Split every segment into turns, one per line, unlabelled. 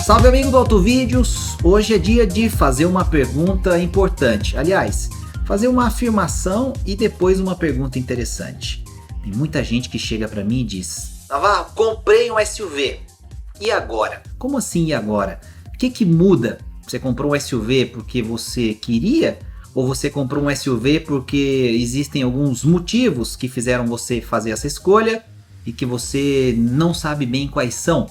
Salve amigo do AutoVídeos, hoje é dia de fazer uma pergunta importante, aliás, fazer uma afirmação e depois uma pergunta interessante. Tem muita gente que chega pra mim e diz: Navarro, comprei um SUV, e agora? Como assim e agora? O que muda? Você comprou um SUV porque você queria? Ou você comprou um SUV porque existem alguns motivos que fizeram você fazer essa escolha e que você não sabe bem quais são,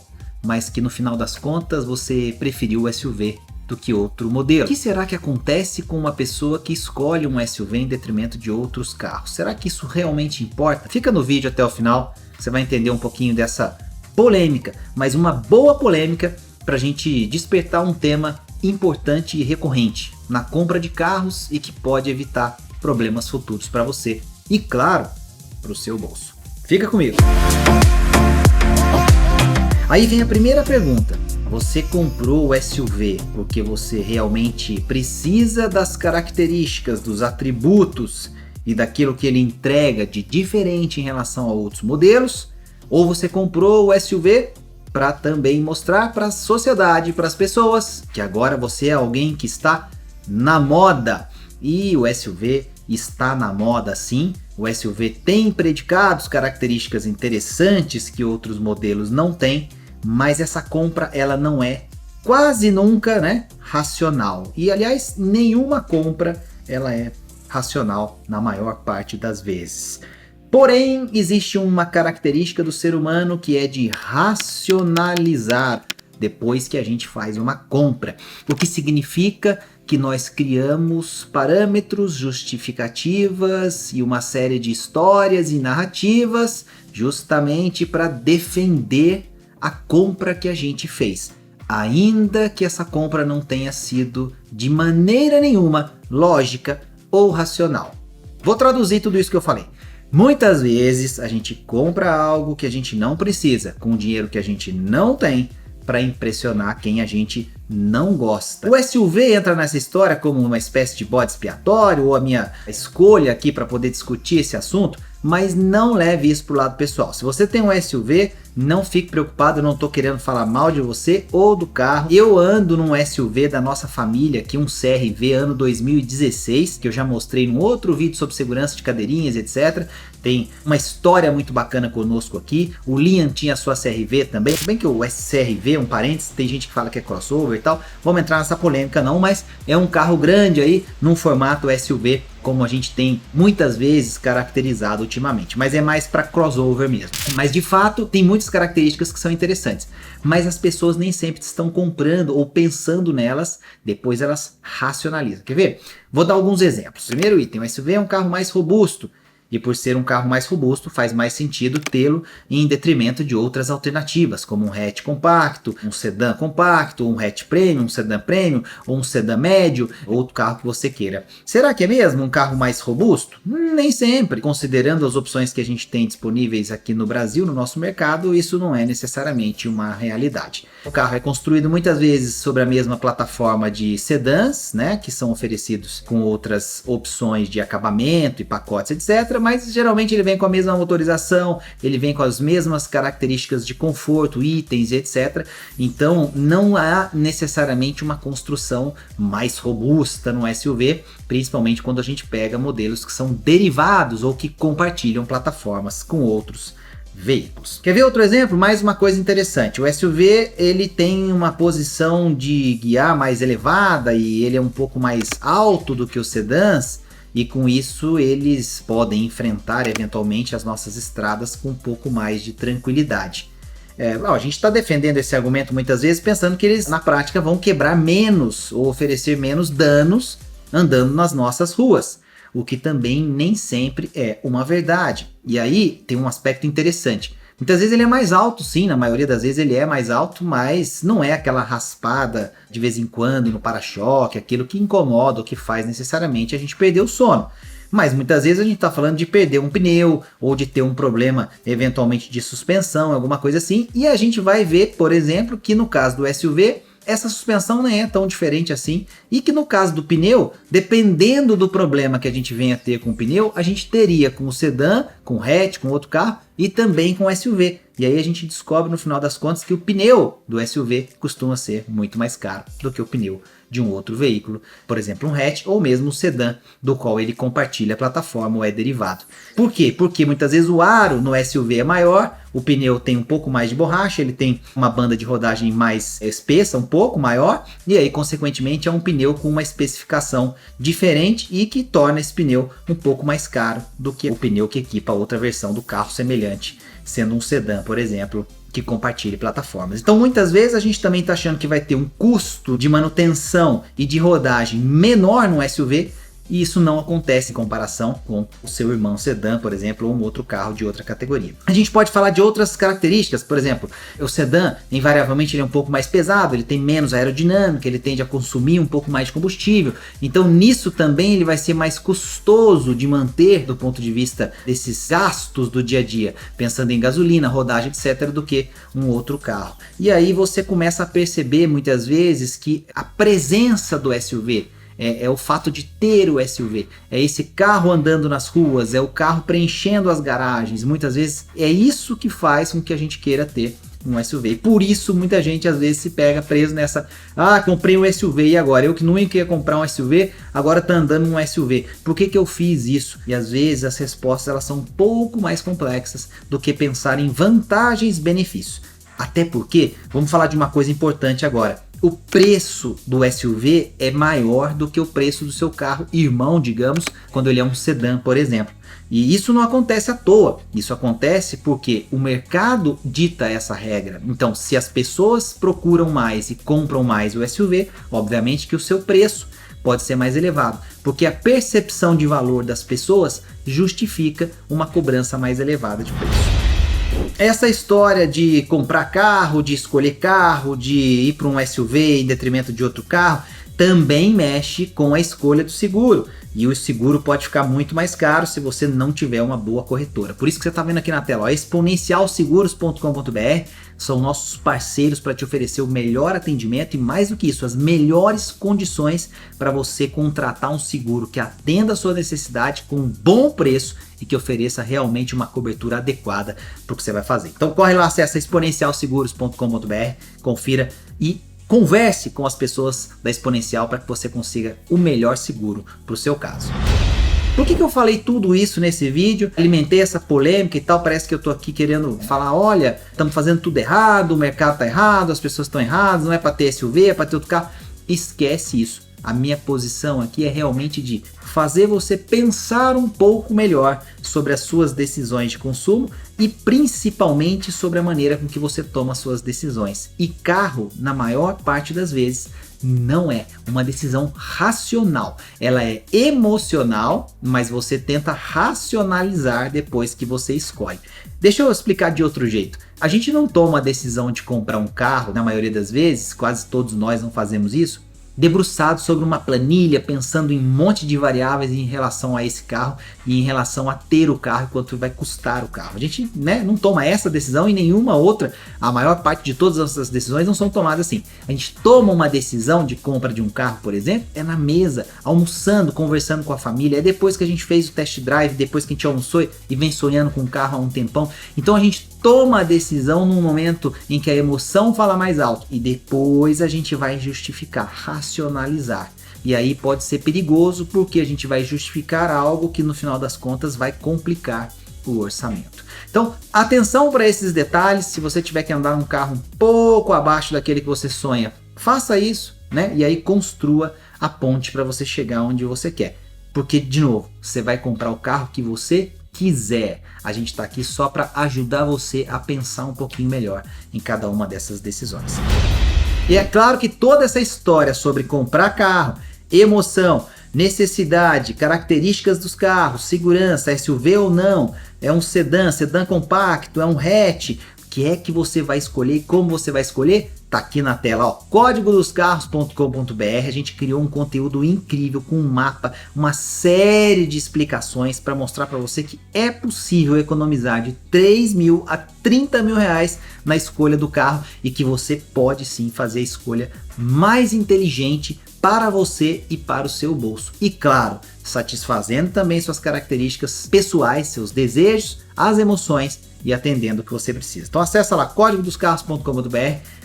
mas que no final das contas você preferiu o SUV do que outro modelo? O que será que acontece com uma pessoa que escolhe um SUV em detrimento de outros carros? Será que isso realmente importa? Fica no vídeo até o final, você vai entender um pouquinho dessa polêmica, mas uma boa polêmica para a gente despertar um tema importante e recorrente na compra de carros e que pode evitar problemas futuros para você e, claro, para o seu bolso. Fica comigo! Aí vem a primeira pergunta: você comprou o SUV porque você realmente precisa das características, dos atributos e daquilo que ele entrega de diferente em relação a outros modelos? Ou você comprou o SUV para também mostrar para a sociedade, para as pessoas, que agora você é alguém que está na moda? E o SUV está na moda sim, o SUV tem predicados, características interessantes que outros modelos não têm, mas essa compra ela não é quase nunca, né, racional. E aliás, nenhuma compra ela é racional na maior parte das vezes. Porém, existe uma característica do ser humano que é de racionalizar depois que a gente faz uma compra, o que significa que nós criamos parâmetros, justificativas e uma série de histórias e narrativas justamente para defender a compra que a gente fez, ainda que essa compra não tenha sido de maneira nenhuma lógica ou racional. Vou traduzir tudo isso que eu falei. Muitas vezes a gente compra algo que a gente não precisa, com dinheiro que a gente não tem, para impressionar quem a gente não gosta. O SUV entra nessa história como uma espécie de bode expiatório, ou a minha escolha aqui para poder discutir esse assunto, mas não leve isso para o lado pessoal. Se você tem um SUV, não fique preocupado, eu não estou querendo falar mal de você ou do carro. Eu ando num SUV da nossa família, aqui um CR-V ano 2016, que eu já mostrei num outro vídeo sobre segurança de cadeirinhas, etc. Tem uma história muito bacana conosco aqui. O Liam tinha a sua CR-V também, se bem que o CR-V, um parênteses, tem gente que fala que é crossover e tal. Vamos entrar nessa polêmica não, mas é um carro grande aí, num formato SUV, como a gente tem muitas vezes caracterizado ultimamente, mas é mais para crossover mesmo. Mas de fato tem muitas características que são interessantes, mas as pessoas nem sempre estão comprando ou pensando nelas, depois elas racionalizam. Quer ver? Vou dar alguns exemplos. Primeiro item, o SUV é um carro mais robusto, e por ser um carro mais robusto faz mais sentido tê-lo em detrimento de outras alternativas, como um hatch compacto, um sedã compacto, um hatch premium, um sedã premium, ou um sedã médio, outro carro que você queira. Será que é mesmo um carro mais robusto? Nem sempre. Considerando as opções que a gente tem disponíveis aqui no Brasil, no nosso mercado, isso não é necessariamente uma realidade. O carro é construído muitas vezes sobre a mesma plataforma de sedãs, né, que são oferecidos com outras opções de acabamento e pacotes, etc., mas geralmente ele vem com a mesma motorização, ele vem com as mesmas características de conforto, itens, etc. Então não há necessariamente uma construção mais robusta no SUV, principalmente quando a gente pega modelos que são derivados ou que compartilham plataformas com outros veículos. Quer ver outro exemplo? Mais uma coisa interessante. O SUV ele tem uma posição de guiar mais elevada e ele é um pouco mais alto do que os sedãs, e com isso eles podem enfrentar eventualmente as nossas estradas com um pouco mais de tranquilidade. A gente está defendendo esse argumento muitas vezes pensando que eles na prática vão quebrar menos ou oferecer menos danos andando nas nossas ruas, o que também nem sempre é uma verdade. E aí tem um aspecto interessante. Muitas vezes ele é mais alto, sim, na maioria das vezes ele é mais alto, mas não é aquela raspada de vez em quando no para-choque, aquilo que incomoda ou que faz necessariamente a gente perder o sono. Mas muitas vezes a gente está falando de perder um pneu ou de ter um problema eventualmente de suspensão, alguma coisa assim, e a gente vai ver, por exemplo, que no caso do SUV essa suspensão nem é tão diferente assim, e que no caso do pneu, dependendo do problema que a gente venha a ter com o pneu, a gente teria com o sedã, com o hatch, com outro carro e também com o SUV. E aí a gente descobre no final das contas que o pneu do SUV costuma ser muito mais caro do que o pneu de um outro veículo, por exemplo um hatch ou mesmo um sedã, do qual ele compartilha a plataforma ou é derivado. Por quê? Porque muitas vezes o aro no SUV é maior, o pneu tem um pouco mais de borracha, ele tem uma banda de rodagem mais espessa, um pouco maior, e aí consequentemente é um pneu com uma especificação diferente e que torna esse pneu um pouco mais caro do que o pneu que equipa outra versão do carro semelhante, sendo um sedã, por exemplo, que compartilhe plataformas. Então muitas vezes a gente também está achando que vai ter um custo de manutenção e de rodagem menor no SUV, e isso não acontece em comparação com o seu irmão sedã, por exemplo, ou um outro carro de outra categoria. A gente pode falar de outras características, por exemplo, o sedã, invariavelmente ele é um pouco mais pesado, ele tem menos aerodinâmica, ele tende a consumir um pouco mais de combustível, então nisso também ele vai ser mais custoso de manter do ponto de vista desses gastos do dia a dia, pensando em gasolina, rodagem, etc, do que um outro carro. E aí você começa a perceber muitas vezes que a presença do SUV, é o fato de ter o SUV, é esse carro andando nas ruas, é o carro preenchendo as garagens, muitas vezes é isso que faz com que a gente queira ter um SUV. E por isso muita gente às vezes se pega preso nessa, comprei um SUV e agora, eu que nunca ia comprar um SUV, agora tá andando num SUV, por que eu fiz isso? E às vezes as respostas elas são um pouco mais complexas do que pensar em vantagens e benefícios. Até porque, vamos falar de uma coisa importante agora, o preço do SUV é maior do que o preço do seu carro irmão, digamos, quando ele é um sedã, por exemplo. E isso não acontece à toa, isso acontece porque o mercado dita essa regra. Então, se as pessoas procuram mais e compram mais o SUV, obviamente que o seu preço pode ser mais elevado, porque a percepção de valor das pessoas justifica uma cobrança mais elevada de preço. Essa história de comprar carro, de escolher carro, de ir para um SUV em detrimento de outro carro, também mexe com a escolha do seguro. E o seguro pode ficar muito mais caro se você não tiver uma boa corretora. Por isso que você está vendo aqui na tela, exponencialseguros.com.br são nossos parceiros para te oferecer o melhor atendimento e mais do que isso, as melhores condições para você contratar um seguro que atenda a sua necessidade com um bom preço e que ofereça realmente uma cobertura adequada para o que você vai fazer. Então corre lá, acessa exponencialseguros.com.br, confira e converse com as pessoas da Exponencial para que você consiga o melhor seguro para o seu caso. Por que eu falei tudo isso nesse vídeo? Alimentei essa polêmica e tal, parece que eu tô aqui querendo falar, olha, estamos fazendo tudo errado, o mercado tá errado, as pessoas estão erradas, não é para ter SUV, é para ter outro carro. Esquece isso. A minha posição aqui é realmente de fazer você pensar um pouco melhor sobre as suas decisões de consumo e principalmente sobre a maneira com que você toma suas decisões. E carro, na maior parte das vezes, não é uma decisão racional. Ela é emocional, mas você tenta racionalizar depois que você escolhe. Deixa eu explicar de outro jeito. A gente não toma a decisão de comprar um carro, na maioria das vezes, quase todos nós não fazemos isso, debruçado sobre uma planilha, pensando em um monte de variáveis em relação a esse carro e em relação a ter o carro e quanto vai custar o carro. A gente não toma essa decisão e nenhuma outra, a maior parte de todas essas decisões não são tomadas assim. A gente toma uma decisão de compra de um carro, por exemplo, é na mesa, almoçando, conversando com a família, é depois que a gente fez o test drive, depois que a gente almoçou e vem sonhando com o carro há um tempão. Então a gente toma a decisão num momento em que a emoção fala mais alto e depois a gente vai justificar, racionalizar. E aí pode ser perigoso porque a gente vai justificar algo que no final das contas vai complicar o orçamento. Então, atenção para esses detalhes. Se você tiver que andar num carro um pouco abaixo daquele que você sonha, faça isso, né? E aí construa a ponte para você chegar onde você quer. Porque, de novo, você vai comprar o carro que você quiser. A gente está aqui só para ajudar você a pensar um pouquinho melhor em cada uma dessas decisões. E é claro que toda essa história sobre comprar carro, emoção, necessidade, características dos carros, segurança, SUV ou não, é um sedã, sedã compacto, é um hatch, que é que você vai escolher e como você vai escolher? Tá aqui na tela, ó, códigodoscarros.com.br. A gente criou um conteúdo incrível com um mapa, uma série de explicações para mostrar para você que é possível economizar de 3 mil a 30 mil reais na escolha do carro e que você pode sim fazer a escolha mais inteligente para você e para o seu bolso. E claro, satisfazendo também suas características pessoais, seus desejos, as emoções e atendendo o que você precisa. Então acessa lá códigodoscarros.com.br,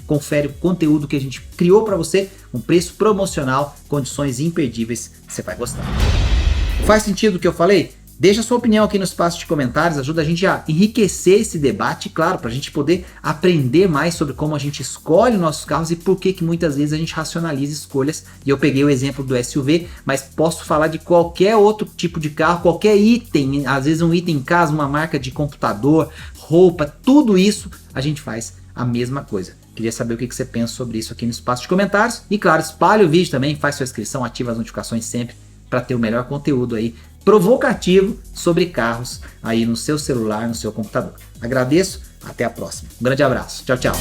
confere o conteúdo que a gente criou para você, um preço promocional, condições imperdíveis, você vai gostar. Faz sentido o que eu falei? Deixa sua opinião aqui no espaço de comentários, ajuda a gente a enriquecer esse debate, claro, para a gente poder aprender mais sobre como a gente escolhe nossos carros e por que muitas vezes a gente racionaliza escolhas. E eu peguei o exemplo do SUV, mas posso falar de qualquer outro tipo de carro, qualquer item, às vezes um item em casa, uma marca de computador, roupa, tudo isso a gente faz a mesma coisa. Queria saber o que você pensa sobre isso aqui no espaço de comentários. E claro, espalhe o vídeo também, faz sua inscrição, ativa as notificações sempre para ter o melhor conteúdo aí provocativo sobre carros aí no seu celular, no seu computador. Agradeço, até a próxima. Um grande abraço. Tchau, tchau.